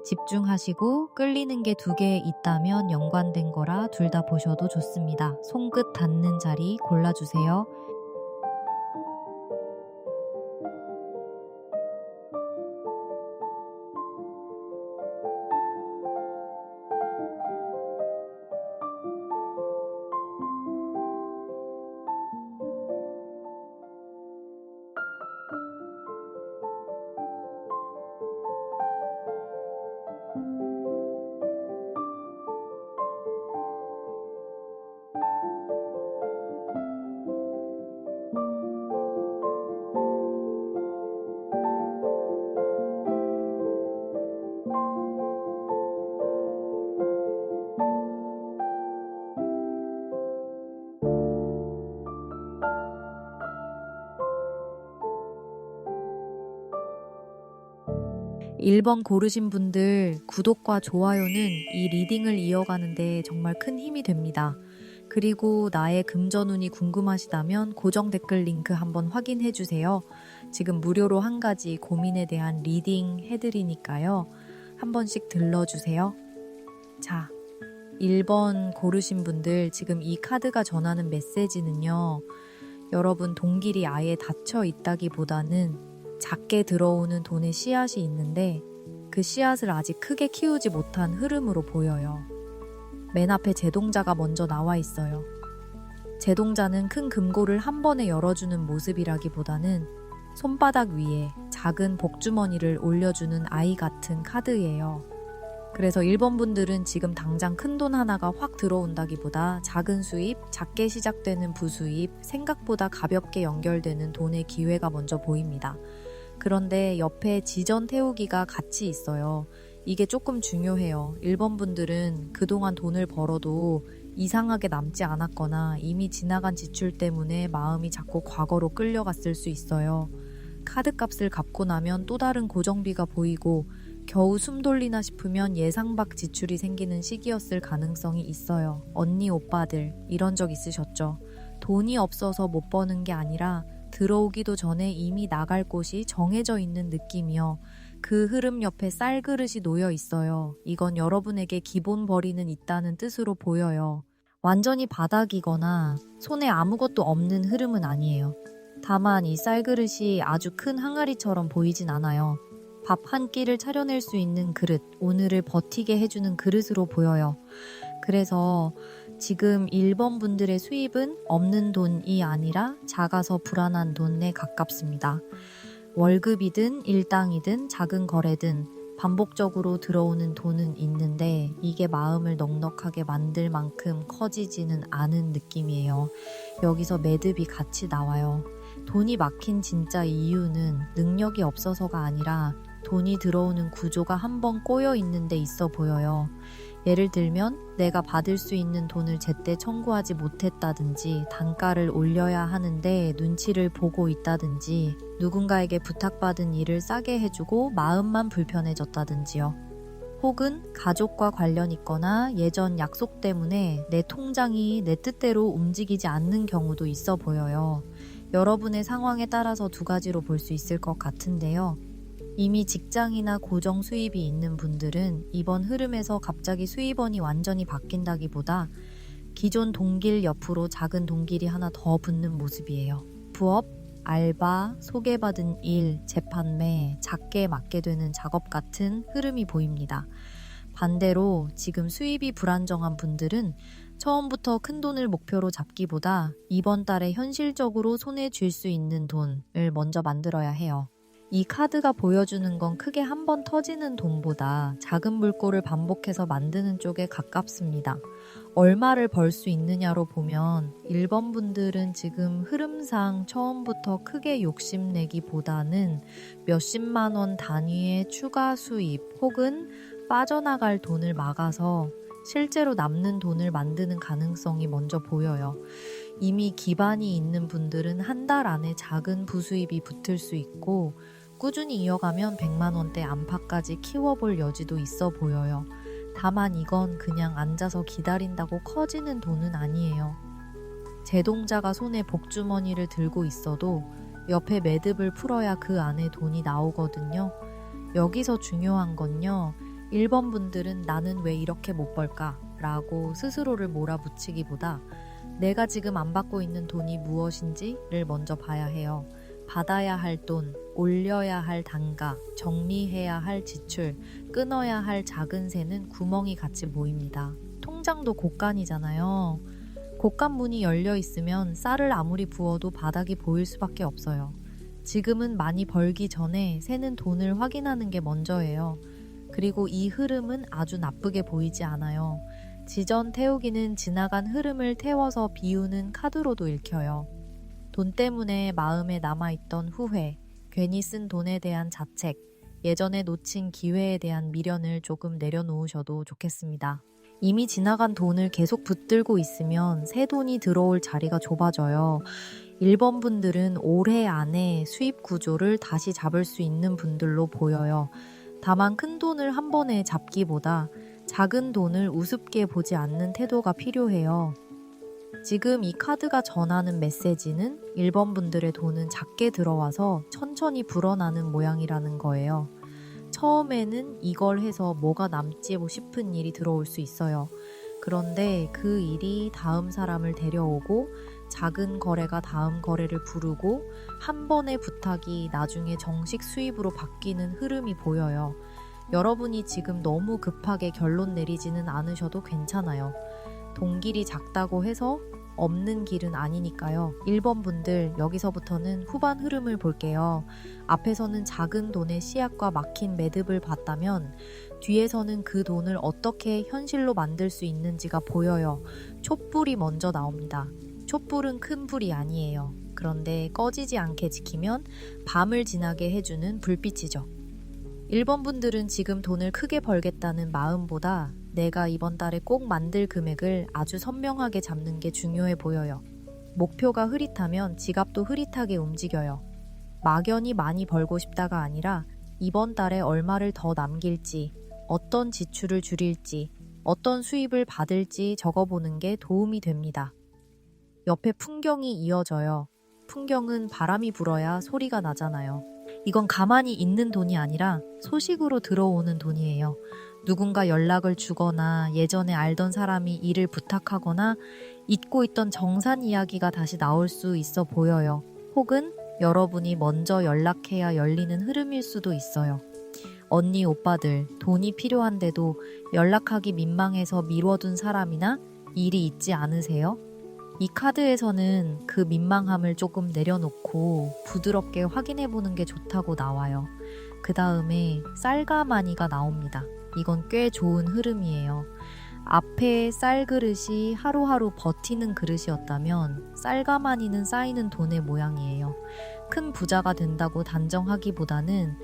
집중하시고 끌리는 게 2개 있다면 연관된 거라 둘 다 보셔도 좋습니다. 손끝 닿는 자리 골라주세요. 일 번 고르신 분들 구독과 좋아요는 이 리딩을 이어가는데 정말 큰 힘이 됩니다. 그리고 나의 금전운이 궁금하시다면 고정 댓글 링크 한번 확인해 주세요. 지금 무료로 한 가지 고민에 대한 리딩 해드리니까요. 한 번씩 들러주세요. 자, 1번 고르신 분들 지금 이 카드가 전하는 메시지는요. 여러분 돈길이 아예 닫혀 있다기보다는 작게 들어오는 돈의 씨앗이 있는데 그 씨앗을 아직 크게 키우지 못한 흐름으로 보여요. 맨 앞에 제동자가 먼저 나와 있어요. 제동자는 큰 금고를 한 번에 열어주는 모습이라기보다는 손바닥 위에 작은 복주머니를 올려주는 아이 같은 카드예요. 그래서 1번 분들은 지금 당장 큰 돈 하나가 확 들어온다기보다 작은 수입, 작게 시작되는 부수입, 생각보다 가볍게 연결되는 돈의 기회가 먼저 보입니다. 그런데 옆에 지전 태우기가 같이 있어요. 이게 조금 중요해요. 1번 분들은 그동안 돈을 벌어도 이상하게 남지 않았거나 이미 지나간 지출 때문에 마음이 자꾸 과거로 끌려갔을 수 있어요. 카드값을 갚고 나면 또 다른 고정비가 보이고 겨우 숨 돌리나 싶으면 예상 밖 지출이 생기는 시기였을 가능성이 있어요. 언니 오빠들 이런 적 있으셨죠? 돈이 없어서 못 버는 게 아니라 들어오기도 전에 이미 나갈 곳이 정해져 있는 느낌이요. 그 흐름 옆에 쌀그릇이 놓여 있어요. 이건 여러분에게 기본 벌이는 있다는 뜻으로 보여요. 완전히 바닥이거나 손에 아무것도 없는 흐름은 아니에요. 다만 이 쌀그릇이 아주 큰 항아리처럼 보이진 않아요. 밥 한 끼를 차려낼 수 있는 그릇, 오늘을 버티게 해주는 그릇으로 보여요. 그래서 지금 1번 분들의 수입은 없는 돈이 아니라 작아서 불안한 돈에 가깝습니다. 월급이든 일당이든 작은 거래든 반복적으로 들어오는 돈은 있는데 이게 마음을 넉넉하게 만들 만큼 커지지는 않은 느낌이에요. 여기서 매듭이 같이 나와요. 돈이 막힌 진짜 이유는 능력이 없어서가 아니라 돈이 들어오는 구조가 한번 꼬여 있는 데 있어 보여요. 예를 들면 내가 받을 수 있는 돈을 제때 청구하지 못했다든지 단가를 올려야 하는데 눈치를 보고 있다든지 누군가에게 부탁받은 일을 싸게 해주고 마음만 불편해졌다든지요. 혹은 가족과 관련 있거나 예전 약속 때문에 내 통장이 내 뜻대로 움직이지 않는 경우도 있어 보여요. 여러분의 상황에 따라서 2가지로 볼 수 있을 것 같은데요. 이미 직장이나 고정 수입이 있는 분들은 이번 흐름에서 갑자기 수입원이 완전히 바뀐다기보다 기존 동길 옆으로 작은 동길이 하나 더 붙는 모습이에요. 부업, 알바, 소개받은 일, 재판매, 작게 맡게 되는 작업 같은 흐름이 보입니다. 반대로 지금 수입이 불안정한 분들은 처음부터 큰 돈을 목표로 잡기보다 이번 달에 현실적으로 손에 쥘 수 있는 돈을 먼저 만들어야 해요. 이 카드가 보여주는 건 크게 한 번 터지는 돈보다 작은 물꼬를 반복해서 만드는 쪽에 가깝습니다. 얼마를 벌 수 있느냐로 보면 1번 분들은 지금 흐름상 처음부터 크게 욕심내기보다는 몇십만 원 단위의 추가 수입 혹은 빠져나갈 돈을 막아서 실제로 남는 돈을 만드는 가능성이 먼저 보여요. 이미 기반이 있는 분들은 한 달 안에 작은 부수입이 붙을 수 있고 꾸준히 이어가면 100만 원대 안팎까지 키워볼 여지도 있어 보여요. 다만 이건 그냥 앉아서 기다린다고 커지는 돈은 아니에요. 제동자가 손에 복주머니를 들고 있어도 옆에 매듭을 풀어야 그 안에 돈이 나오거든요. 여기서 중요한 건요. 1번 분들은 나는 왜 이렇게 못 벌까? 라고 스스로를 몰아붙이기보다 내가 지금 안 받고 있는 돈이 무엇인지를 먼저 봐야 해요. 받아야 할 돈, 올려야 할 단가, 정리해야 할 지출, 끊어야 할 작은 새는 구멍이 같이 보입니다. 통장도 곳간이잖아요. 곳간 문이 열려 있으면 쌀을 아무리 부어도 바닥이 보일 수밖에 없어요. 지금은 많이 벌기 전에 새는 돈을 확인하는 게 먼저예요. 그리고 이 흐름은 아주 나쁘게 보이지 않아요. 지전 태우기는 지나간 흐름을 태워서 비우는 카드로도 읽혀요. 돈 때문에 마음에 남아있던 후회, 괜히 쓴 돈에 대한 자책, 예전에 놓친 기회에 대한 미련을 조금 내려놓으셔도 좋겠습니다. 이미 지나간 돈을 계속 붙들고 있으면 새 돈이 들어올 자리가 좁아져요. 1번 분들은 올해 안에 수입 구조를 다시 잡을 수 있는 분들로 보여요. 다만 큰 돈을 한 번에 잡기보다 작은 돈을 우습게 보지 않는 태도가 필요해요. 지금 이 카드가 전하는 메시지는 1번 분들의 돈은 작게 들어와서 천천히 불어나는 모양이라는 거예요. 처음에는 이걸 해서 뭐가 남지 싶은 일이 들어올 수 있어요. 그런데 그 일이 다음 사람을 데려오고 작은 거래가 다음 거래를 부르고 한 번의 부탁이 나중에 정식 수입으로 바뀌는 흐름이 보여요. 여러분이 지금 너무 급하게 결론 내리지는 않으셔도 괜찮아요. 돈길이 작다고 해서 없는 길은 아니니까요. 1번 분들, 여기서부터는 후반 흐름을 볼게요. 앞에서는 작은 돈의 씨앗과 막힌 매듭을 봤다면 뒤에서는 그 돈을 어떻게 현실로 만들 수 있는지가 보여요. 촛불이 먼저 나옵니다. 촛불은 큰 불이 아니에요. 그런데 꺼지지 않게 지키면 밤을 지나게 해주는 불빛이죠. 1번 분들은 지금 돈을 크게 벌겠다는 마음보다 내가 이번 달에 꼭 만들 금액을 아주 선명하게 잡는 게 중요해 보여요. 목표가 흐릿하면 지갑도 흐릿하게 움직여요. 막연히 많이 벌고 싶다가 아니라 이번 달에 얼마를 더 남길지, 어떤 지출을 줄일지, 어떤 수입을 받을지 적어보는 게 도움이 됩니다. 옆에 풍경이 이어져요. 풍경은 바람이 불어야 소리가 나잖아요. 이건 가만히 있는 돈이 아니라 소식으로 들어오는 돈이에요. 누군가 연락을 주거나 예전에 알던 사람이 일을 부탁하거나 잊고 있던 정산 이야기가 다시 나올 수 있어 보여요. 혹은 여러분이 먼저 연락해야 열리는 흐름일 수도 있어요. 언니, 오빠들, 돈이 필요한데도 연락하기 민망해서 미뤄둔 사람이나 일이 있지 않으세요? 이 카드에서는 그 민망함을 조금 내려놓고 부드럽게 확인해보는 게 좋다고 나와요. 그 다음에 쌀가마니가 나옵니다. 이건 꽤 좋은 흐름이에요. 앞에 쌀 그릇이 하루하루 버티는 그릇이었다면 쌀가마니는 쌓이는 돈의 모양이에요. 큰 부자가 된다고 단정하기보다는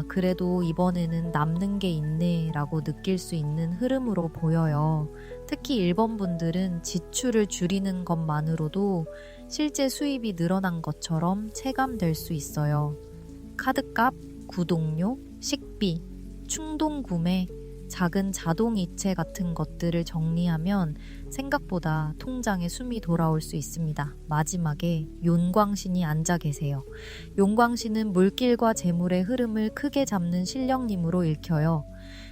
그래도 이번에는 남는 게 있네 라고 느낄 수 있는 흐름으로 보여요. 특히 1번 분들은 지출을 줄이는 것만으로도 실제 수입이 늘어난 것처럼 체감될 수 있어요. 카드값, 구독료, 식비, 충동 구매, 작은 자동이체 같은 것들을 정리하면 생각보다 통장에 숨이 돌아올 수 있습니다. 마지막에 용광신이 앉아 계세요. 용광신은 물길과 재물의 흐름을 크게 잡는 신령님으로 읽혀요.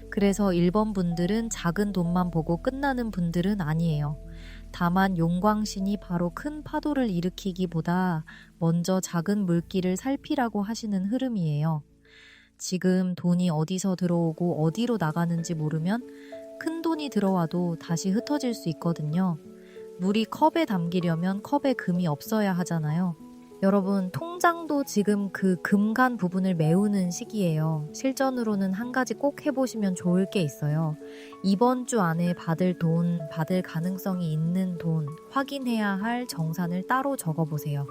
그래서 1번 분들은 작은 돈만 보고 끝나는 분들은 아니에요. 다만 용광신이 바로 큰 파도를 일으키기보다 먼저 작은 물길을 살피라고 하시는 흐름이에요. 지금 돈이 어디서 들어오고 어디로 나가는지 모르면 큰 돈이 들어와도 다시 흩어질 수 있거든요. 물이 컵에 담기려면 컵에 금이 없어야 하잖아요. 여러분, 통장도 지금 그 금간 부분을 메우는 시기예요. 실전으로는 한 가지 꼭 해보시면 좋을 게 있어요. 이번 주 안에 받을 돈, 받을 가능성이 있는 돈, 확인해야 할 정산을 따로 적어보세요.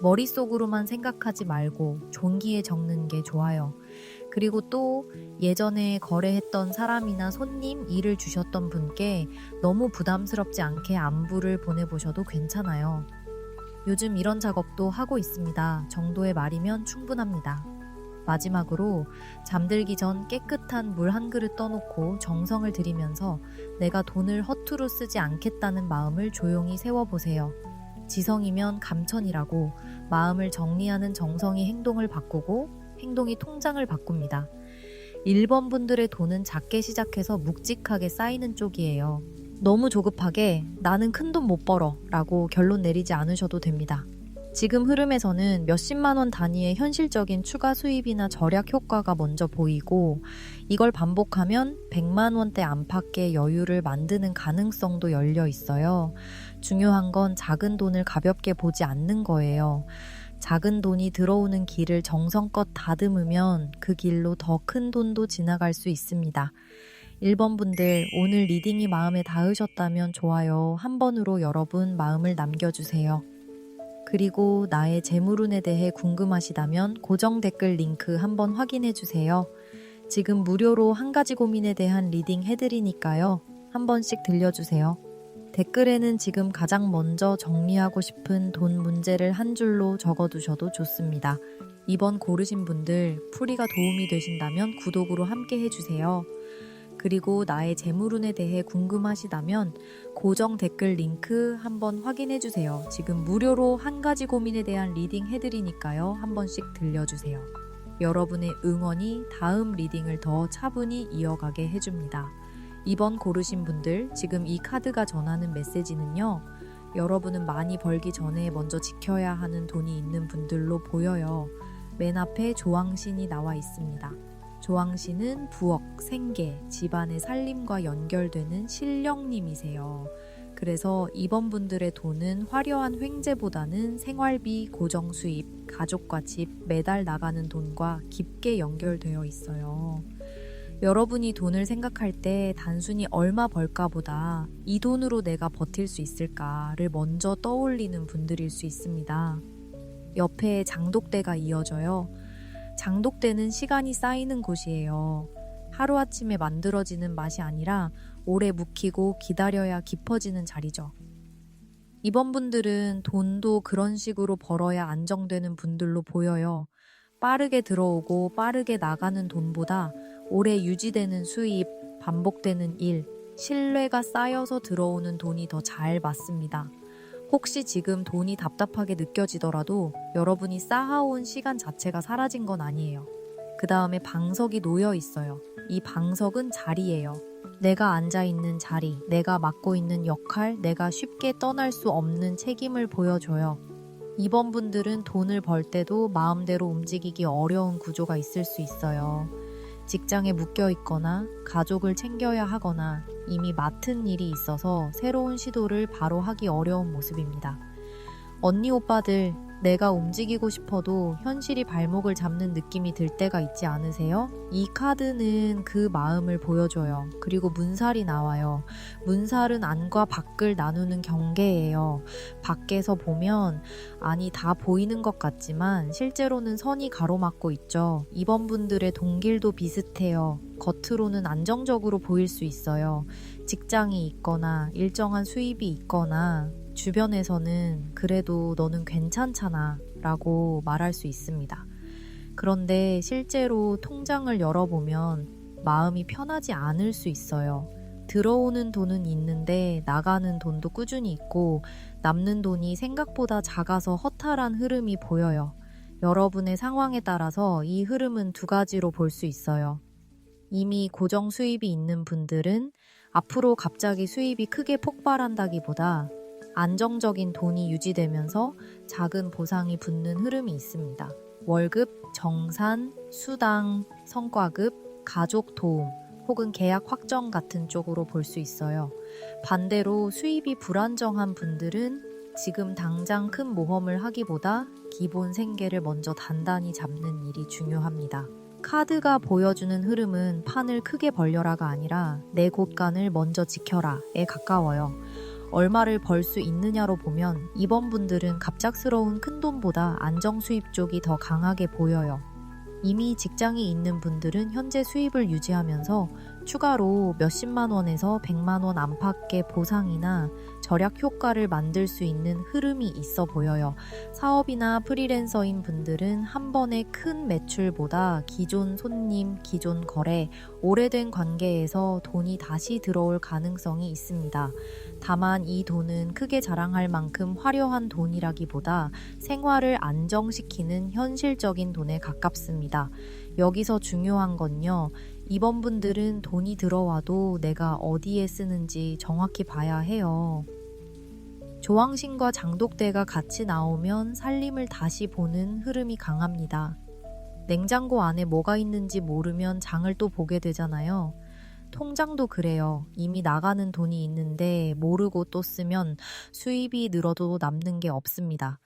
머릿속으로만 생각하지 말고 종기에 적는 게 좋아요. 그리고 또 예전에 거래했던 사람이나 손님, 일을 주셨던 분께 너무 부담스럽지 않게 안부를 보내보셔도 괜찮아요. 요즘 이런 작업도 하고 있습니다. 정도의 말이면 충분합니다. 마지막으로 잠들기 전 깨끗한 물 한 그릇 떠놓고 정성을 들이면서 내가 돈을 허투루 쓰지 않겠다는 마음을 조용히 세워보세요. 지성이면 감천이라고 마음을 정리하는 정성이 행동을 바꾸고 행동이 통장을 바꿉니다. 1번 분들의 돈은 작게 시작해서 묵직하게 쌓이는 쪽이에요. 너무 조급하게 나는 큰 돈 못 벌어 라고 결론 내리지 않으셔도 됩니다. 지금 흐름에서는 몇십만 원 단위의 현실적인 추가 수입이나 절약 효과가 먼저 보이고, 이걸 반복하면 100만 원대 안팎의 여유를 만드는 가능성도 열려 있어요. 중요한 건 작은 돈을 가볍게 보지 않는 거예요. 작은 돈이 들어오는 길을 정성껏 다듬으면 그 길로 더 큰 돈도 지나갈 수 있습니다. 1번 분들, 오늘 리딩이 마음에 닿으셨다면 좋아요 한 번으로 여러분 마음을 남겨주세요. 그리고 나의 재물운에 대해 궁금하시다면 고정 댓글 링크 한번 확인해 주세요. 지금 무료로 한 가지 고민에 대한 리딩 해드리니까요. 한 번씩 들려주세요. 댓글에는 지금 가장 먼저 정리하고 싶은 돈 문제를 한 줄로 적어두셔도 좋습니다. 이번 고르신 분들, 풀이가 도움이 되신다면 구독으로 함께 해주세요. 그리고 나의 재물운에 대해 궁금하시다면 고정 댓글 링크 한번 확인해주세요. 지금 무료로 한 가지 고민에 대한 리딩 해드리니까요. 한 번씩 들려주세요. 여러분의 응원이 다음 리딩을 더 차분히 이어가게 해줍니다. 이번 고르신 분들, 지금 이 카드가 전하는 메시지는요. 여러분은 많이 벌기 전에 먼저 지켜야 하는 돈이 있는 분들로 보여요. 맨 앞에 조왕신이 나와 있습니다. 조왕신은 부엌, 생계, 집안의 살림과 연결되는 신령님이세요. 그래서 이번 분들의 돈은 화려한 횡재보다는 생활비, 고정 수입, 가족과 집, 매달 나가는 돈과 깊게 연결되어 있어요. 여러분이 돈을 생각할 때 단순히 얼마 벌까보다 이 돈으로 내가 버틸 수 있을까를 먼저 떠올리는 분들일 수 있습니다. 옆에 장독대가 이어져요. 장독대는 시간이 쌓이는 곳이에요. 하루아침에 만들어지는 맛이 아니라 오래 묵히고 기다려야 깊어지는 자리죠. 이번 분들은 돈도 그런 식으로 벌어야 안정되는 분들로 보여요. 빠르게 들어오고 빠르게 나가는 돈보다 오래 유지되는 수입, 반복되는 일, 신뢰가 쌓여서 들어오는 돈이 더 잘 맞습니다. 혹시 지금 돈이 답답하게 느껴지더라도 여러분이 쌓아온 시간 자체가 사라진 건 아니에요. 그 다음에 방석이 놓여 있어요. 이 방석은 자리예요. 내가 앉아있는 자리, 내가 맡고 있는 역할, 내가 쉽게 떠날 수 없는 책임을 보여줘요. 이번 분들은 돈을 벌 때도 마음대로 움직이기 어려운 구조가 있을 수 있어요. 직장에 묶여 있거나 가족을 챙겨야 하거나 이미 맡은 일이 있어서 새로운 시도를 바로 하기 어려운 모습입니다. 언니 오빠들, 내가 움직이고 싶어도 현실이 발목을 잡는 느낌이 들 때가 있지 않으세요? 이 카드는 그 마음을 보여줘요. 그리고 문살이 나와요. 문살은 안과 밖을 나누는 경계예요. 밖에서 보면 아니 다 보이는 것 같지만 실제로는 선이 가로막고 있죠. 이번 분들의 동길도 비슷해요. 겉으로는 안정적으로 보일 수 있어요. 직장이 있거나 일정한 수입이 있거나 주변에서는 그래도 너는 괜찮잖아 라고 말할 수 있습니다. 그런데 실제로 통장을 열어보면 마음이 편하지 않을 수 있어요. 들어오는 돈은 있는데 나가는 돈도 꾸준히 있고 남는 돈이 생각보다 작아서 허탈한 흐름이 보여요. 여러분의 상황에 따라서 이 흐름은 두 가지로 볼 수 있어요. 이미 고정 수입이 있는 분들은 앞으로 갑자기 수입이 크게 폭발한다기보다 안정적인 돈이 유지되면서 작은 보상이 붙는 흐름이 있습니다. 월급, 정산, 수당, 성과급, 가족 도움, 혹은 계약 확정 같은 쪽으로 볼 수 있어요. 반대로 수입이 불안정한 분들은 지금 당장 큰 모험을 하기보다 기본 생계를 먼저 단단히 잡는 일이 중요합니다. 카드가 보여주는 흐름은 판을 크게 벌려라가 아니라 내 곳간을 먼저 지켜라에 가까워요. 얼마를 벌 수 있느냐로 보면 이번 분들은 갑작스러운 큰돈보다 안정 수입 쪽이 더 강하게 보여요. 이미 직장이 있는 분들은 현재 수입을 유지하면서 추가로 몇십만 원에서 100만 원 안팎의 보상이나 절약 효과를 만들 수 있는 흐름이 있어 보여요. 사업이나 프리랜서인 분들은 한 번의 큰 매출보다 기존 손님, 기존 거래, 오래된 관계에서 돈이 다시 들어올 가능성이 있습니다. 다만 이 돈은 크게 자랑할 만큼 화려한 돈이라기보다 생활을 안정시키는 현실적인 돈에 가깝습니다. 여기서 중요한 건요. 이번 분들은 돈이 들어와도 내가 어디에 쓰는지 정확히 봐야 해요. 조왕신과 장독대가 같이 나오면 살림을 다시 보는 흐름이 강합니다. 냉장고 안에 뭐가 있는지 모르면 장을 또 보게 되잖아요. 통장도 그래요. 이미 나가는 돈이 있는데 모르고 또 쓰면 수입이 늘어도 남는 게 없습니다.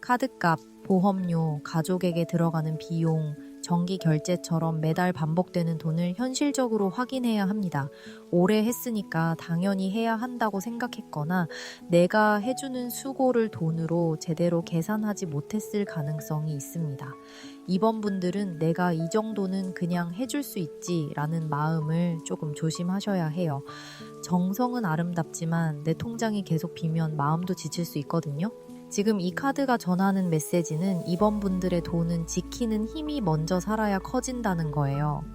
카드값, 보험료, 가족에게 들어가는 비용, 정기 결제처럼 매달 반복되는 돈을 현실적으로 확인해야 합니다. 오래 했으니까 당연히 해야 한다고 생각했거나 내가 해주는 수고를 돈으로 제대로 계산하지 못했을 가능성이 있습니다. 이번 분들은 내가 이 정도는 그냥 해줄 수 있지라는 마음을 조금 조심하셔야 해요. 정성은 아름답지만 내 통장이 계속 비면 마음도 지칠 수 있거든요. 지금 이 카드가 전하는 메시지는 이번 분들의 돈은 지키는 힘이 먼저 살아야 커진다는 거예요.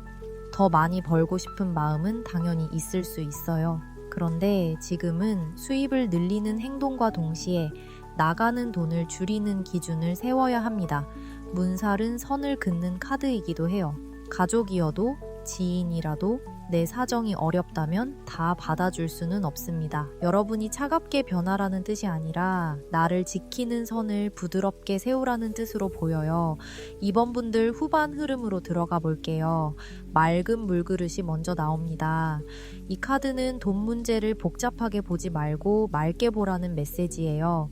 더 많이 벌고 싶은 마음은 당연히 있을 수 있어요. 그런데 지금은 수입을 늘리는 행동과 동시에 나가는 돈을 줄이는 기준을 세워야 합니다. 문살은 선을 긋는 카드이기도 해요. 가족이어도 지인이라도 내 사정이 어렵다면 다 받아줄 수는 없습니다. 여러분이 차갑게 변하라는 뜻이 아니라 나를 지키는 선을 부드럽게 세우라는 뜻으로 보여요. 이번 분들 후반 흐름으로 들어가 볼게요. 맑은 물그릇이 먼저 나옵니다. 이 카드는 돈 문제를 복잡하게 보지 말고 맑게 보라는 메시지예요.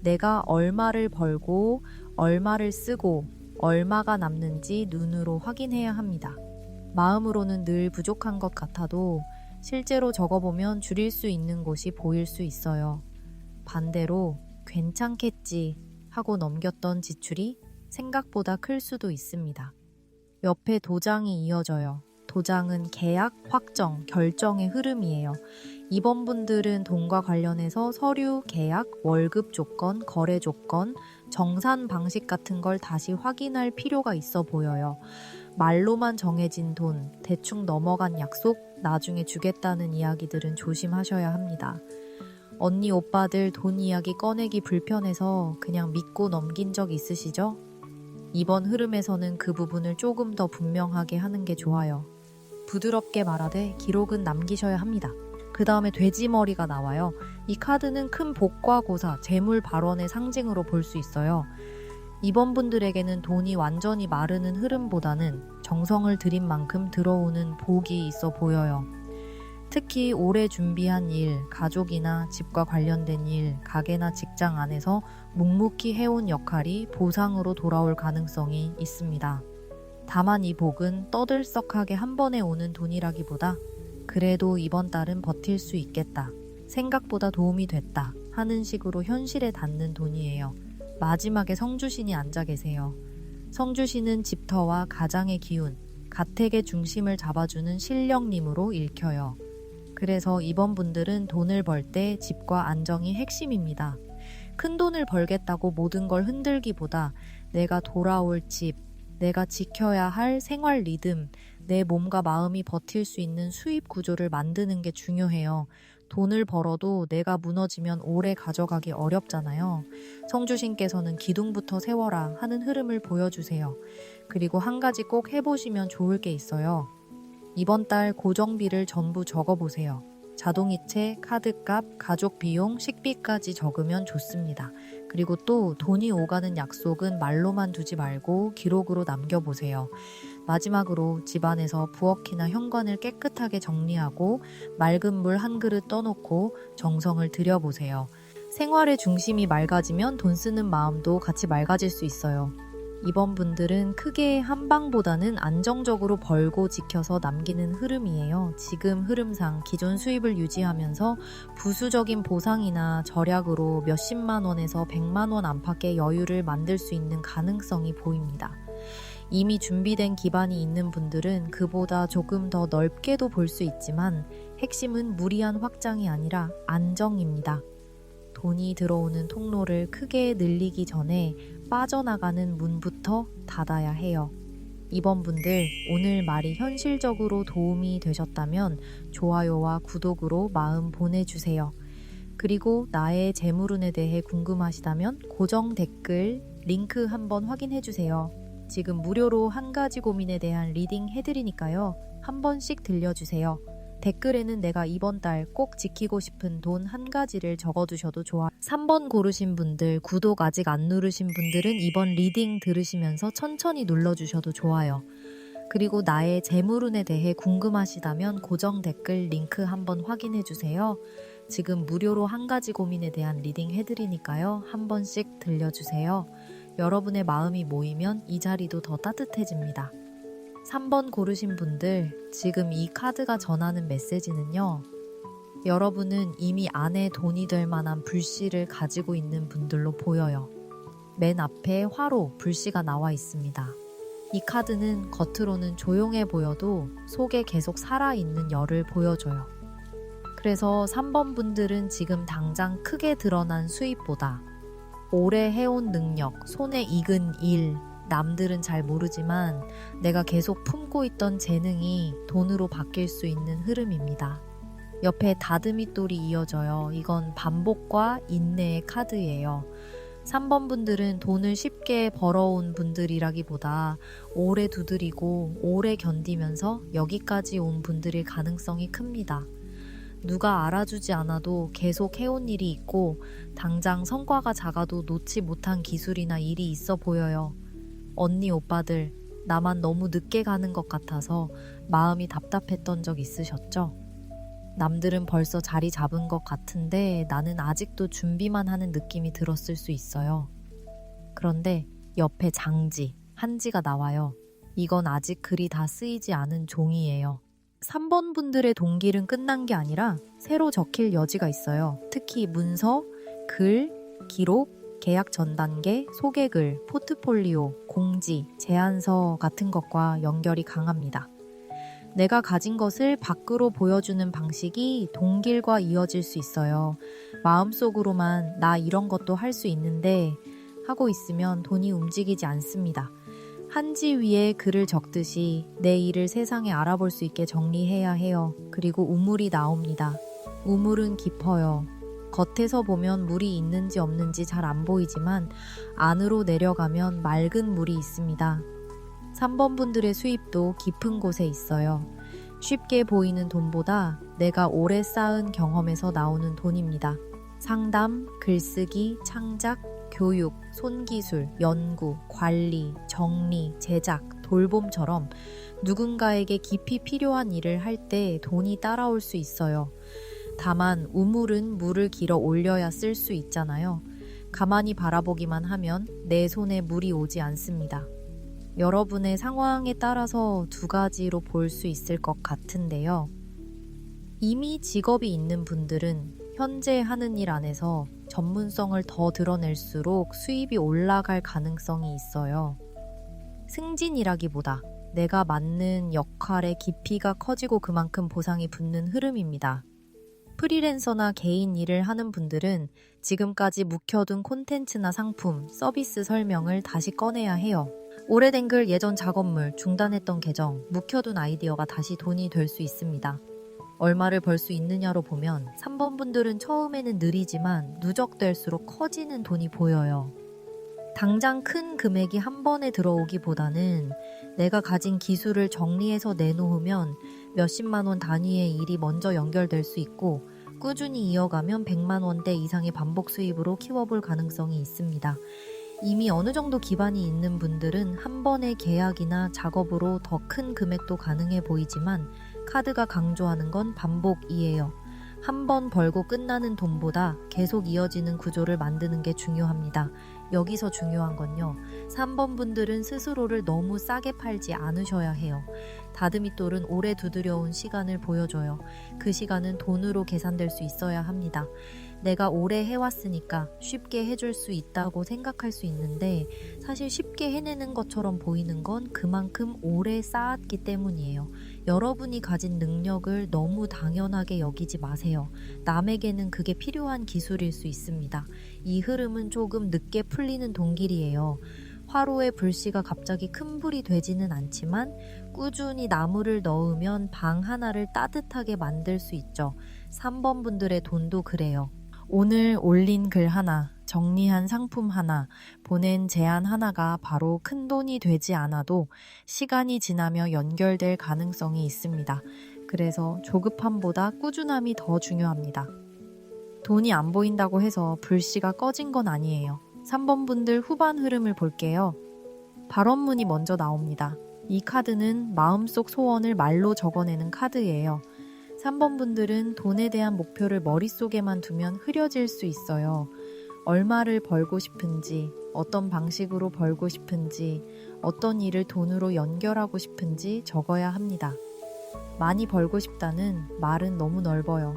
내가 얼마를 벌고 얼마를 쓰고 얼마가 남는지 눈으로 확인해야 합니다. 마음으로는 늘 부족한 것 같아도 실제로 적어보면 줄일 수 있는 곳이 보일 수 있어요. 반대로 괜찮겠지 하고 넘겼던 지출이 생각보다 클 수도 있습니다. 옆에 도장이 이어져요. 도장은 계약, 확정, 결정의 흐름이에요. 이번 분들은 돈과 관련해서 서류, 계약, 월급 조건, 거래 조건, 정산 방식 같은 걸 다시 확인할 필요가 있어 보여요. 말로만 정해진 돈, 대충 넘어간 약속, 나중에 주겠다는 이야기들은 조심하셔야 합니다. 언니, 오빠들 돈 이야기 꺼내기 불편해서 그냥 믿고 넘긴 적 있으시죠? 이번 흐름에서는 그 부분을 조금 더 분명하게 하는 게 좋아요. 부드럽게 말하되 기록은 남기셔야 합니다. 그 다음에 돼지머리가 나와요. 이 카드는 큰 복과 고사, 재물 발원의 상징으로 볼 수 있어요. 이번 분들에게는 돈이 완전히 마르는 흐름보다는 정성을 들인 만큼 들어오는 복이 있어 보여요. 특히 오래 준비한 일, 가족이나 집과 관련된 일, 가게나 직장 안에서 묵묵히 해온 역할이 보상으로 돌아올 가능성이 있습니다. 다만 이 복은 떠들썩하게 한 번에 오는 돈이라기보다 그래도 이번 달은 버틸 수 있겠다, 생각보다 도움이 됐다 하는 식으로 현실에 닿는 돈이에요. 마지막에 성주신이 앉아 계세요. 성주신은 집터와 가장의 기운, 가택의 중심을 잡아주는 신령님으로 읽혀요. 그래서 이번 분들은 돈을 벌 때 집과 안정이 핵심입니다. 큰 돈을 벌겠다고 모든 걸 흔들기보다 내가 돌아올 집, 내가 지켜야 할 생활 리듬, 내 몸과 마음이 버틸 수 있는 수입 구조를 만드는 게 중요해요. 돈을 벌어도 내가 무너지면 오래 가져가기 어렵잖아요. 성주신께서는 기둥부터 세워라 하는 흐름을 보여주세요. 그리고 한 가지 꼭 해보시면 좋을 게 있어요. 이번 달 고정비를 전부 적어보세요. 자동이체, 카드값, 가족 비용, 식비까지 적으면 좋습니다. 그리고 또 돈이 오가는 약속은 말로만 두지 말고 기록으로 남겨보세요. 마지막으로 집안에서 부엌이나 현관을 깨끗하게 정리하고 맑은 물 한 그릇 떠놓고 정성을 들여보세요. 생활의 중심이 맑아지면 돈 쓰는 마음도 같이 맑아질 수 있어요. 이번 분들은 크게 한 방보다는 안정적으로 벌고 지켜서 남기는 흐름이에요. 지금 흐름상 기존 수입을 유지하면서 부수적인 보상이나 절약으로 몇십만 원에서 100만 원 안팎의 여유를 만들 수 있는 가능성이 보입니다. 이미 준비된 기반이 있는 분들은 그보다 조금 더 넓게도 볼 수 있지만 핵심은 무리한 확장이 아니라 안정입니다. 돈이 들어오는 통로를 크게 늘리기 전에 빠져나가는 문부터 닫아야 해요. 이번 분들 오늘 말이 현실적으로 도움이 되셨다면 좋아요와 구독으로 마음 보내주세요. 그리고 나의 재물운에 대해 궁금하시다면 고정 댓글 링크 한번 확인해주세요. 지금 무료로 한 가지 고민에 대한 리딩 해드리니까요. 한 번씩 들려주세요. 댓글에는 내가 이번 달 꼭 지키고 싶은 돈 한 가지를 적어두셔도 좋아요. 3번 고르신 분들, 구독 아직 안 누르신 분들은 이번 리딩 들으시면서 천천히 눌러주셔도 좋아요. 그리고 나의 재물운에 대해 궁금하시다면 고정 댓글 링크 한번 확인해주세요. 지금 무료로 한 가지 고민에 대한 리딩 해드리니까요. 한 번씩 들려주세요. 여러분의 마음이 모이면 이 자리도 더 따뜻해집니다. 3번 고르신 분들, 지금 이 카드가 전하는 메시지는요. 여러분은 이미 안에 돈이 될 만한 불씨를 가지고 있는 분들로 보여요. 맨 앞에 화로, 불씨가 나와 있습니다. 이 카드는 겉으로는 조용해 보여도 속에 계속 살아있는 열을 보여줘요. 그래서 3번 분들은 지금 당장 크게 드러난 수입보다 오래 해온 능력, 손에 익은 일, 남들은 잘 모르지만 내가 계속 품고 있던 재능이 돈으로 바뀔 수 있는 흐름입니다. 옆에 다듬이 똘이 이어져요. 이건 반복과 인내의 카드예요. 3번 분들은 돈을 쉽게 벌어온 분들이라기보다 오래 두드리고 오래 견디면서 여기까지 온 분들일 가능성이 큽니다. 누가 알아주지 않아도 계속 해온 일이 있고 당장 성과가 작아도 놓지 못한 기술이나 일이 있어 보여요. 언니 오빠들, 나만 너무 늦게 가는 것 같아서 마음이 답답했던 적 있으셨죠? 남들은 벌써 자리 잡은 것 같은데 나는 아직도 준비만 하는 느낌이 들었을 수 있어요. 그런데 옆에 장지, 한지가 나와요. 이건 아직 글이 다 쓰이지 않은 종이에요. 3번 분들의 동길은 끝난 게 아니라 새로 적힐 여지가 있어요. 특히 문서, 글, 기록, 계약 전 단계, 소개글, 포트폴리오, 공지, 제안서 같은 것과 연결이 강합니다. 내가 가진 것을 밖으로 보여주는 방식이 동길과 이어질 수 있어요. 마음속으로만 나 이런 것도 할 수 있는데 하고 있으면 돈이 움직이지 않습니다. 한지 위에 글을 적듯이 내 일을 세상에 알아볼 수 있게 정리해야 해요. 그리고 우물이 나옵니다. 우물은 깊어요. 겉에서 보면 물이 있는지 없는지 잘 안 보이지만 안으로 내려가면 맑은 물이 있습니다. 3번 분들의 수입도 깊은 곳에 있어요. 쉽게 보이는 돈보다 내가 오래 쌓은 경험에서 나오는 돈입니다. 상담, 글쓰기, 창작, 교육, 손기술, 연구, 관리, 정리, 제작, 돌봄처럼 누군가에게 깊이 필요한 일을 할 때 돈이 따라올 수 있어요. 다만 우물은 물을 길어 올려야 쓸 수 있잖아요. 가만히 바라보기만 하면 내 손에 물이 오지 않습니다. 여러분의 상황에 따라서 두 가지로 볼 수 있을 것 같은데요. 이미 직업이 있는 분들은 현재 하는 일 안에서 전문성을 더 드러낼수록 수입이 올라갈 가능성이 있어요. 승진이라기보다 내가 맡는 역할의 깊이가 커지고 그만큼 보상이 붙는 흐름입니다. 프리랜서나 개인 일을 하는 분들은 지금까지 묵혀둔 콘텐츠나 상품, 서비스 설명을 다시 꺼내야 해요. 오래된 글, 예전 작업물, 중단했던 계정, 묵혀둔 아이디어가 다시 돈이 될 수 있습니다. 얼마를 벌 수 있느냐로 보면 3번 분들은 처음에는 느리지만 누적될수록 커지는 돈이 보여요. 당장 큰 금액이 한 번에 들어오기보다는 내가 가진 기술을 정리해서 내놓으면 몇십만 원 단위의 일이 먼저 연결될 수 있고 꾸준히 이어가면 100만 원대 이상의 반복 수입으로 키워볼 가능성이 있습니다. 이미 어느 정도 기반이 있는 분들은 한 번의 계약이나 작업으로 더 큰 금액도 가능해 보이지만 카드가 강조하는 건 반복이에요. 한 번 벌고 끝나는 돈보다 계속 이어지는 구조를 만드는 게 중요합니다. 여기서 중요한 건요. 3번 분들은 스스로를 너무 싸게 팔지 않으셔야 해요. 다듬이돌은 오래 두드려온 시간을 보여줘요. 그 시간은 돈으로 계산될 수 있어야 합니다. 내가 오래 해왔으니까 쉽게 해줄 수 있다고 생각할 수 있는데 사실 쉽게 해내는 것처럼 보이는 건 그만큼 오래 쌓았기 때문이에요. 여러분이 가진 능력을 너무 당연하게 여기지 마세요. 남에게는 그게 필요한 기술일 수 있습니다. 이 흐름은 조금 늦게 풀리는 동길이에요. 화로에 불씨가 갑자기 큰 불이 되지는 않지만 꾸준히 나무를 넣으면 방 하나를 따뜻하게 만들 수 있죠. 3번 분들의 돈도 그래요. 오늘 올린 글 하나, 정리한 상품 하나, 보낸 제안 하나가 바로 큰 돈이 되지 않아도 시간이 지나며 연결될 가능성이 있습니다. 그래서 조급함보다 꾸준함이 더 중요합니다. 돈이 안 보인다고 해서 불씨가 꺼진 건 아니에요. 3번 분들 후반 흐름을 볼게요. 발언문이 먼저 나옵니다. 이 카드는 마음속 소원을 말로 적어내는 카드예요. 3번 분들은 돈에 대한 목표를 머릿속에만 두면 흐려질 수 있어요. 얼마를 벌고 싶은지, 어떤 방식으로 벌고 싶은지, 어떤 일을 돈으로 연결하고 싶은지 적어야 합니다. 많이 벌고 싶다는 말은 너무 넓어요.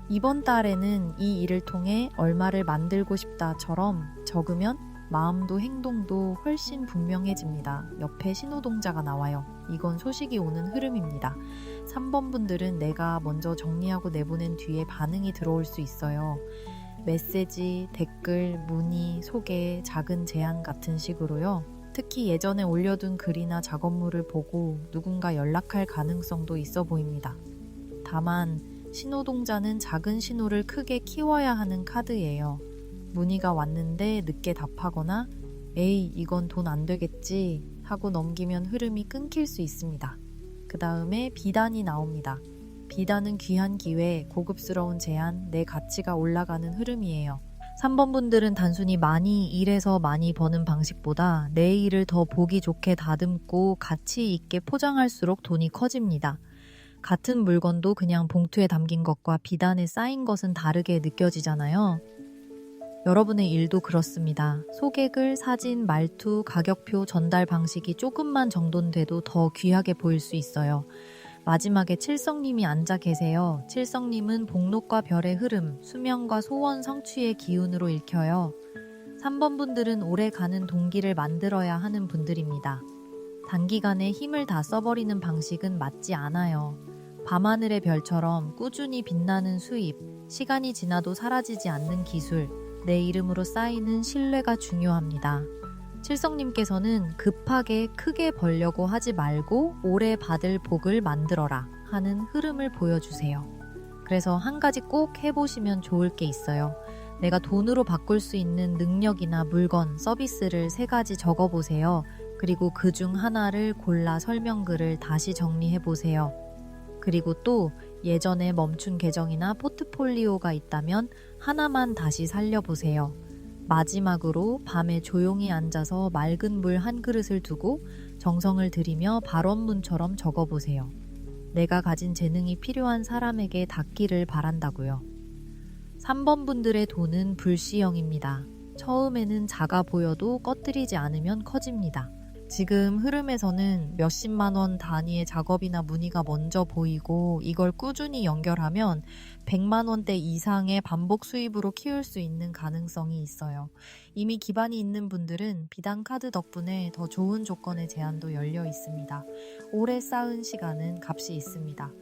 이번 달에는 이 일을 통해 얼마를 만들고 싶다처럼 적으면 마음도 행동도 훨씬 분명해집니다. 옆에 신호동자가 나와요. 이건 소식이 오는 흐름입니다. 3번 분들은 내가 먼저 정리하고 내보낸 뒤에 반응이 들어올 수 있어요. 메시지, 댓글, 문의, 소개, 작은 제안 같은 식으로요. 특히 예전에 올려둔 글이나 작업물을 보고 누군가 연락할 가능성도 있어 보입니다. 다만 신호동자는 작은 신호를 크게 키워야 하는 카드예요. 문의가 왔는데 늦게 답하거나 에이 이건 돈 안 되겠지 하고 넘기면 흐름이 끊길 수 있습니다. 그 다음에 비단이 나옵니다. 비단은 귀한 기회, 고급스러운 제안, 내 가치가 올라가는 흐름이에요. 3번 분들은 단순히 많이 일해서 많이 버는 방식보다 내 일을 더 보기 좋게 다듬고 가치 있게 포장할수록 돈이 커집니다. 같은 물건도 그냥 봉투에 담긴 것과 비단에 쌓인 것은 다르게 느껴지잖아요. 여러분의 일도 그렇습니다. 소개글, 사진, 말투, 가격표, 전달 방식이 조금만 정돈돼도 더 귀하게 보일 수 있어요. 마지막에 칠성님이 앉아 계세요. 칠성님은 복록과 별의 흐름, 수명과 소원 성취의 기운으로 읽혀요. 3번 분들은 오래 가는 동기를 만들어야 하는 분들입니다. 단기간에 힘을 다 써버리는 방식은 맞지 않아요. 밤하늘의 별처럼 꾸준히 빛나는 수입, 시간이 지나도 사라지지 않는 기술, 내 이름으로 쌓이는 신뢰가 중요합니다. 칠성님께서는 급하게 크게 벌려고 하지 말고 오래 받을 복을 만들어라 하는 흐름을 보여주세요. 그래서 한 가지 꼭 해보시면 좋을 게 있어요. 내가 돈으로 바꿀 수 있는 능력이나 물건, 서비스를 3가지 적어보세요. 그리고 그 중 하나를 골라 설명글을 다시 정리해보세요. 그리고 또 예전에 멈춘 계정이나 포트폴리오가 있다면 하나만 다시 살려보세요. 마지막으로 밤에 조용히 앉아서 맑은 물 한 그릇을 두고 정성을 들이며 발언문처럼 적어보세요. 내가 가진 재능이 필요한 사람에게 닿기를 바란다고요. 3번 분들의 돈은 불시형입니다. 처음에는 작아 보여도 꺼뜨리지 않으면 커집니다. 지금 흐름에서는 몇십만 원 단위의 작업이나 문의가 먼저 보이고 이걸 꾸준히 연결하면 100만 원대 이상의 반복 수입으로 키울 수 있는 가능성이 있어요. 이미 기반이 있는 분들은 비단 카드 덕분에 더 좋은 조건의 제안도 열려 있습니다. 오래 쌓은 시간은 값이 있습니다.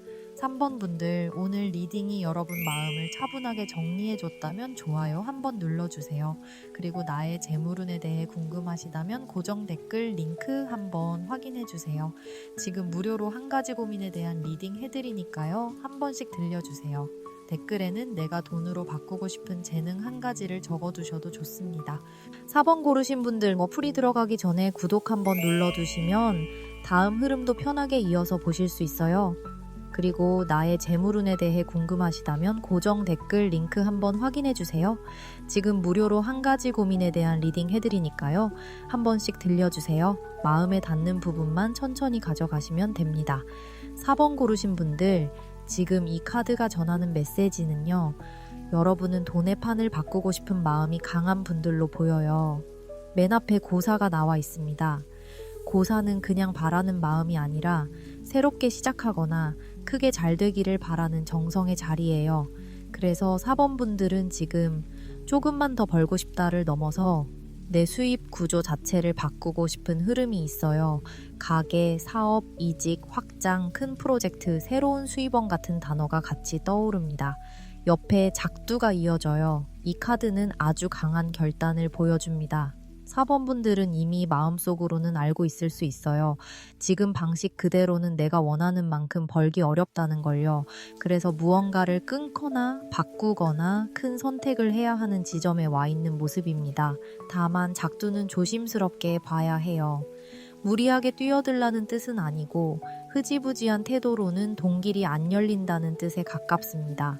3번 분들, 오늘 리딩이 여러분 마음을 차분하게 정리해줬다면 좋아요 한번 눌러주세요. 그리고 나의 재물운에 대해 궁금하시다면 고정 댓글 링크 한번 확인해주세요. 지금 무료로 한 가지 고민에 대한 리딩 해드리니까요. 한 번씩 들려주세요. 댓글에는 내가 돈으로 바꾸고 싶은 재능 한 가지를 적어두셔도 좋습니다. 4번 고르신 분들 풀이 들어가기 전에 구독 한번 눌러두시면 다음 흐름도 편하게 이어서 보실 수 있어요. 그리고 나의 재물운에 대해 궁금하시다면 고정 댓글 링크 한번 확인해주세요. 지금 무료로 한 가지 고민에 대한 리딩 해드리니까요. 한 번씩 들려주세요. 마음에 닿는 부분만 천천히 가져가시면 됩니다. 4번 고르신 분들, 지금 이 카드가 전하는 메시지는요. 여러분은 돈의 판을 바꾸고 싶은 마음이 강한 분들로 보여요. 맨 앞에 고사가 나와 있습니다. 고사는 그냥 바라는 마음이 아니라 새롭게 시작하거나 크게 잘 되기를 바라는 정성의 자리예요. 그래서 4번 분들은 지금 조금만 더 벌고 싶다를 넘어서 내 수입 구조 자체를 바꾸고 싶은 흐름이 있어요. 가게, 사업, 이직, 확장, 큰 프로젝트, 새로운 수입원 같은 단어가 같이 떠오릅니다. 옆에 작두가 이어져요. 이 카드는 아주 강한 결단을 보여줍니다. 4번분들은 이미 마음속으로는 알고 있을 수 있어요. 지금 방식 그대로는 내가 원하는 만큼 벌기 어렵다는 걸요. 그래서 무언가를 끊거나 바꾸거나 큰 선택을 해야 하는 지점에 와 있는 모습입니다. 다만 작두는 조심스럽게 봐야 해요. 무리하게 뛰어들라는 뜻은 아니고 흐지부지한 태도로는 동길이 안 열린다는 뜻에 가깝습니다.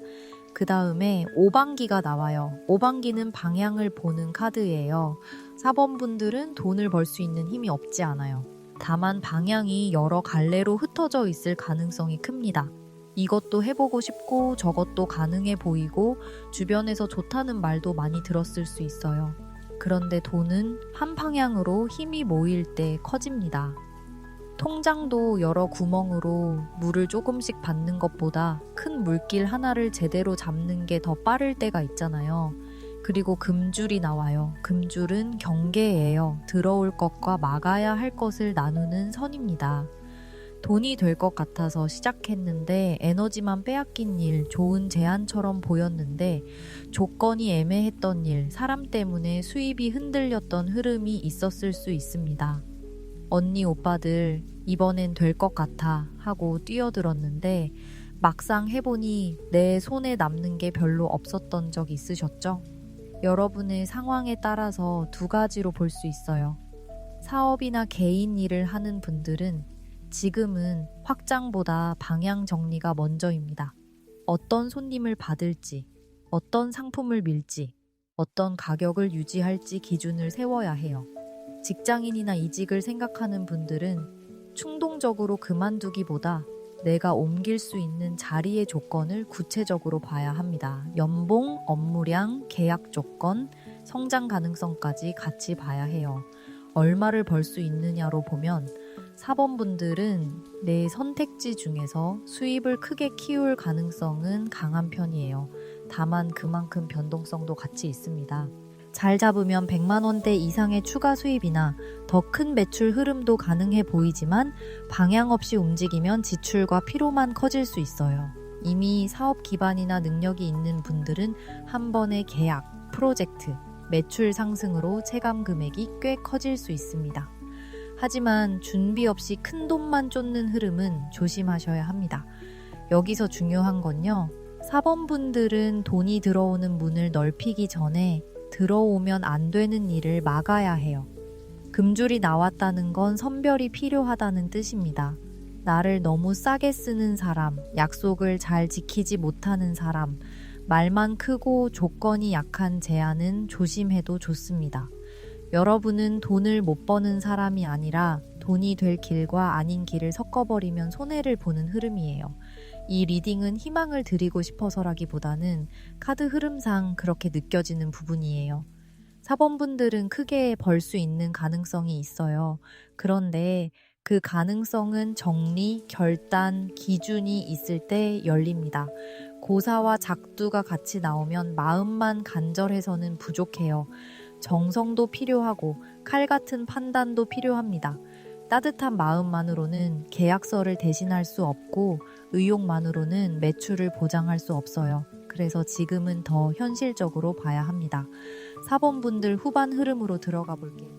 그 다음에 오방기가 나와요. 오방기는 방향을 보는 카드예요. 4번분들은 돈을 벌 수 있는 힘이 없지 않아요. 다만 방향이 여러 갈래로 흩어져 있을 가능성이 큽니다. 이것도 해보고 싶고 저것도 가능해 보이고 주변에서 좋다는 말도 많이 들었을 수 있어요. 그런데 돈은 한 방향으로 힘이 모일 때 커집니다. 통장도 여러 구멍으로 물을 조금씩 받는 것보다 큰 물길 하나를 제대로 잡는 게 더 빠를 때가 있잖아요. 그리고 금줄이 나와요. 금줄은 경계예요. 들어올 것과 막아야 할 것을 나누는 선입니다. 돈이 될 것 같아서 시작했는데 에너지만 빼앗긴 일, 좋은 제안처럼 보였는데 조건이 애매했던 일, 사람 때문에 수입이 흔들렸던 흐름이 있었을 수 있습니다. 언니 오빠들 이번엔 될 것 같아 하고 뛰어들었는데 막상 해보니 내 손에 남는 게 별로 없었던 적 있으셨죠? 여러분의 상황에 따라서 두 가지로 볼 수 있어요. 사업이나 개인 일을 하는 분들은 지금은 확장보다 방향 정리가 먼저입니다. 어떤 손님을 받을지, 어떤 상품을 밀지, 어떤 가격을 유지할지 기준을 세워야 해요. 직장인이나 이직을 생각하는 분들은 충동적으로 그만두기보다 내가 옮길 수 있는 자리의 조건을 구체적으로 봐야 합니다. 연봉, 업무량, 계약 조건, 성장 가능성까지 같이 봐야 해요. 얼마를 벌 수 있느냐로 보면 4번분들은 내 선택지 중에서 수입을 크게 키울 가능성은 강한 편이에요. 다만 그만큼 변동성도 같이 있습니다. 잘 잡으면 100만 원대 이상의 추가 수입이나 더 큰 매출 흐름도 가능해 보이지만 방향 없이 움직이면 지출과 피로만 커질 수 있어요. 이미 사업 기반이나 능력이 있는 분들은 한 번의 계약, 프로젝트, 매출 상승으로 체감 금액이 꽤 커질 수 있습니다. 하지만 준비 없이 큰 돈만 쫓는 흐름은 조심하셔야 합니다. 여기서 중요한 건요. 4번분들은 돈이 들어오는 문을 넓히기 전에 들어오면 안 되는 일을 막아야 해요. 금줄이 나왔다는 건 선별이 필요하다는 뜻입니다. 나를 너무 싸게 쓰는 사람, 약속을 잘 지키지 못하는 사람, 말만 크고 조건이 약한 제안은 조심해도 좋습니다. 여러분은 돈을 못 버는 사람이 아니라 돈이 될 길과 아닌 길을 섞어버리면 손해를 보는 흐름이에요. 이 리딩은 희망을 드리고 싶어서라기보다는 카드 흐름상 그렇게 느껴지는 부분이에요. 4번분들은 크게 벌 수 있는 가능성이 있어요. 그런데 그 가능성은 정리, 결단, 기준이 있을 때 열립니다. 고사와 작두가 같이 나오면 마음만 간절해서는 부족해요. 정성도 필요하고 칼 같은 판단도 필요합니다. 따뜻한 마음만으로는 계약서를 대신할 수 없고 의욕만으로는 매출을 보장할 수 없어요. 그래서 지금은 더 현실적으로 봐야 합니다. 4번분들 후반 흐름으로 들어가 볼게요.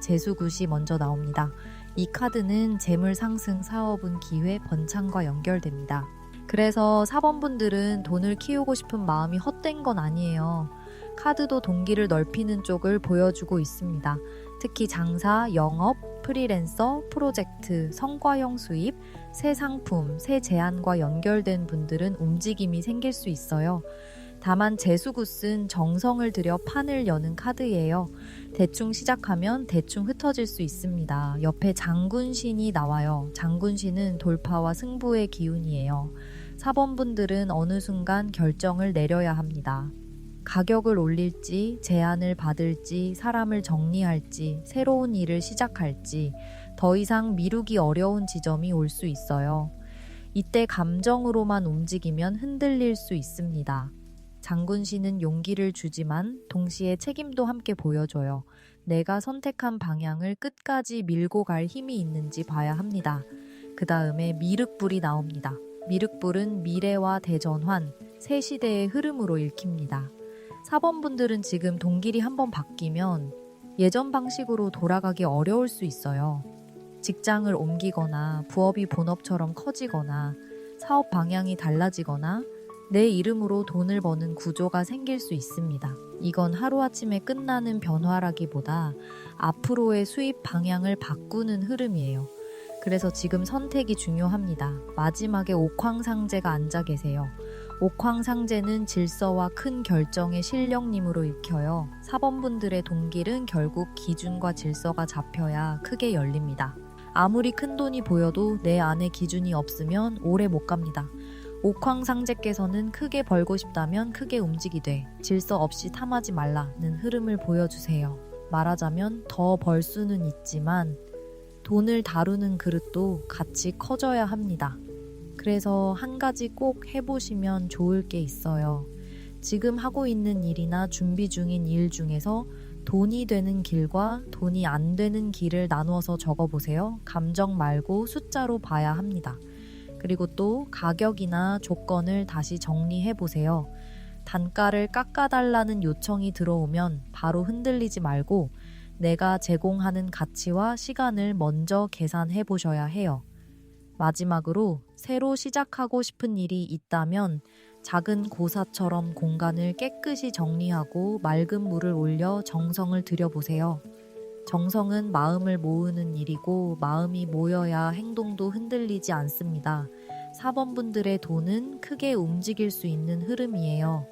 재수굿이 먼저 나옵니다. 이 카드는 재물 상승, 사업은 기회, 번창과 연결됩니다. 그래서 4번분들은 돈을 키우고 싶은 마음이 헛된 건 아니에요. 카드도 동기를 넓히는 쪽을 보여주고 있습니다. 특히 장사, 영업, 프리랜서, 프로젝트, 성과형 수입, 새 상품, 새 제안과 연결된 분들은 움직임이 생길 수 있어요. 다만 재수굿은 정성을 들여 판을 여는 카드예요. 대충 시작하면 대충 흩어질 수 있습니다. 옆에 장군신이 나와요. 장군신은 돌파와 승부의 기운이에요. 4번분들은 어느 순간 결정을 내려야 합니다. 가격을 올릴지, 제안을 받을지, 사람을 정리할지, 새로운 일을 시작할지 더 이상 미루기 어려운 지점이 올 수 있어요. 이때 감정으로만 움직이면 흔들릴 수 있습니다. 장군신은 용기를 주지만 동시에 책임도 함께 보여줘요. 내가 선택한 방향을 끝까지 밀고 갈 힘이 있는지 봐야 합니다. 그 다음에 미륵불이 나옵니다. 미륵불은 미래와 대전환, 새 시대의 흐름으로 읽힙니다. 4번 분들은 지금 동길이 한번 바뀌면 예전 방식으로 돌아가기 어려울 수 있어요. 직장을 옮기거나 부업이 본업처럼 커지거나 사업 방향이 달라지거나 내 이름으로 돈을 버는 구조가 생길 수 있습니다. 이건 하루아침에 끝나는 변화라기보다 앞으로의 수입 방향을 바꾸는 흐름이에요. 그래서 지금 선택이 중요합니다. 마지막에 옥황상제가 앉아 계세요. 옥황상제는 질서와 큰 결정의 실령님으로 읽혀요. 4번분들의 동길은 결국 기준과 질서가 잡혀야 크게 열립니다. 아무리 큰 돈이 보여도 내 안에 기준이 없으면 오래 못 갑니다. 옥황상제께서는 크게 벌고 싶다면 크게 움직이되 질서 없이 탐하지 말라는 흐름을 보여주세요. 말하자면 더 벌 수는 있지만 돈을 다루는 그릇도 같이 커져야 합니다. 그래서 한 가지 꼭 해보시면 좋을 게 있어요. 지금 하고 있는 일이나 준비 중인 일 중에서 돈이 되는 길과 돈이 안 되는 길을 나누어서 적어보세요. 감정 말고 숫자로 봐야 합니다. 그리고 또 가격이나 조건을 다시 정리해보세요. 단가를 깎아달라는 요청이 들어오면 바로 흔들리지 말고 내가 제공하는 가치와 시간을 먼저 계산해 보셔야 해요. 마지막으로 새로 시작하고 싶은 일이 있다면 작은 고사처럼 공간을 깨끗이 정리하고 맑은 물을 올려 정성을 들여보세요. 정성은 마음을 모으는 일이고 마음이 모여야 행동도 흔들리지 않습니다. 4번 분들의 돈은 크게 움직일 수 있는 흐름이에요.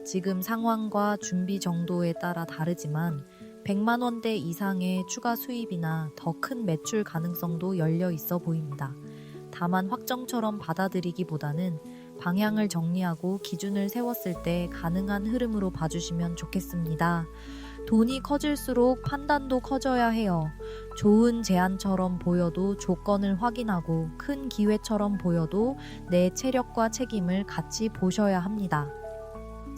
지금 상황과 준비 정도에 따라 다르지만 100만 원대 이상의 추가 수입이나 더 큰 매출 가능성도 열려 있어 보입니다. 다만 확정처럼 받아들이기보다는 방향을 정리하고 기준을 세웠을 때 가능한 흐름으로 봐주시면 좋겠습니다. 돈이 커질수록 판단도 커져야 해요. 좋은 제안처럼 보여도 조건을 확인하고 큰 기회처럼 보여도 내 체력과 책임을 같이 보셔야 합니다.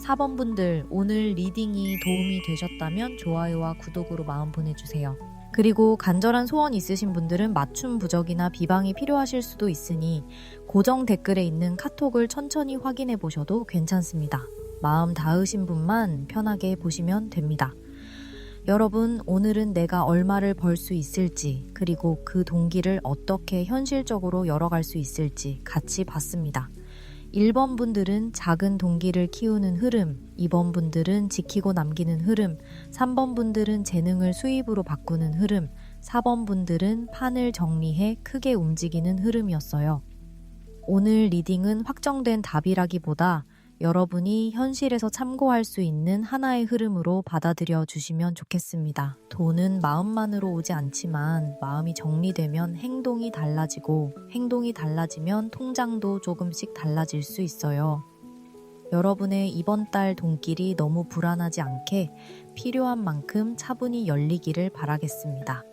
4번 분들, 오늘 리딩이 도움이 되셨다면 좋아요와 구독으로 마음 보내주세요. 그리고 간절한 소원 있으신 분들은 맞춤 부적이나 비방이 필요하실 수도 있으니 고정 댓글에 있는 카톡을 천천히 확인해 보셔도 괜찮습니다. 마음 닿으신 분만 편하게 보시면 됩니다. 여러분, 오늘은 내가 얼마를 벌 수 있을지, 그리고 그 동기를 어떻게 현실적으로 열어갈 수 있을지 같이 봤습니다. 1번 분들은 작은 동기를 키우는 흐름, 2번 분들은 지키고 남기는 흐름, 3번 분들은 재능을 수입으로 바꾸는 흐름, 4번 분들은 판을 정리해 크게 움직이는 흐름이었어요. 오늘 리딩은 확정된 답이라기보다 여러분이 현실에서 참고할 수 있는 하나의 흐름으로 받아들여 주시면 좋겠습니다. 돈은 마음만으로 오지 않지만 마음이 정리되면 행동이 달라지고 행동이 달라지면 통장도 조금씩 달라질 수 있어요. 여러분의 이번 달 돈길이 너무 불안하지 않게 필요한 만큼 차분히 열리기를 바라겠습니다.